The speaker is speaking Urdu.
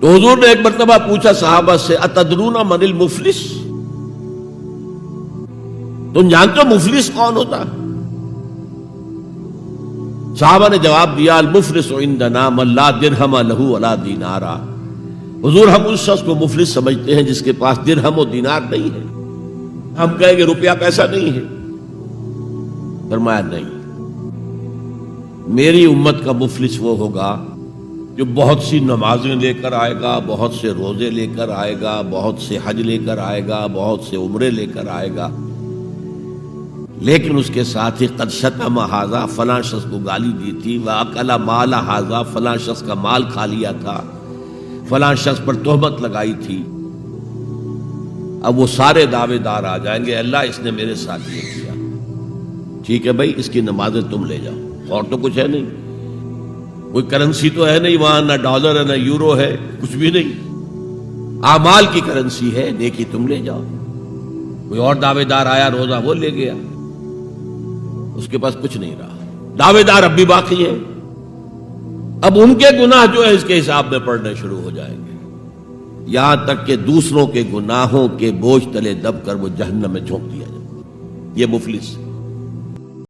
تو حضور نے ایک مرتبہ پوچھا صحابہ سے اتدرون من المفلس، تم جانتے ہو مفلس کون ہوتا؟ صحابہ نے جواب دیا المفلس عندنا من لا درہم لہ ولا دینارا، حضور ہم اس شخص کو مفلس سمجھتے ہیں جس کے پاس درہم و دینار نہیں ہے۔ ہم کہیں گے روپیہ پیسہ نہیں ہے، فرمایا نہیں، میری امت کا مفلس وہ ہوگا جو بہت سی نمازیں لے کر آئے گا، بہت سے روزے لے کر آئے گا، بہت سے حج لے کر آئے گا، بہت سے عمرے لے کر آئے گا، لیکن اس کے ساتھ ہی قد شتم ھذا، فلاں شخص کو گالی دی تھی، واکل مال ھذا، فلاں شخص کا مال کھا لیا تھا، فلاں شخص پر تہمت لگائی تھی۔ اب وہ سارے دعوے دار آ جائیں گے اللہ اس نے میرے ساتھ یہ کیا، ٹھیک ہے بھائی اس کی نمازیں تم لے جاؤ، اور تو کچھ ہے نہیں، کوئی کرنسی تو ہے نہیں وہاں، نہ ڈالر ہے نہ یورو ہے، کچھ بھی نہیں، اعمال کی کرنسی ہے، نیکی تم لے جاؤ۔ کوئی اور دعوے دار آیا، روزہ وہ لے گیا، اس کے پاس کچھ نہیں رہا، دعوے دار اب بھی باقی ہیں، اب ان کے گناہ جو ہے اس کے حساب میں پڑنے شروع ہو جائیں گے، یہاں تک کہ دوسروں کے گناہوں کے بوجھ تلے دب کر وہ جہنم میں جھونک دیا جائے۔ یہ مفلس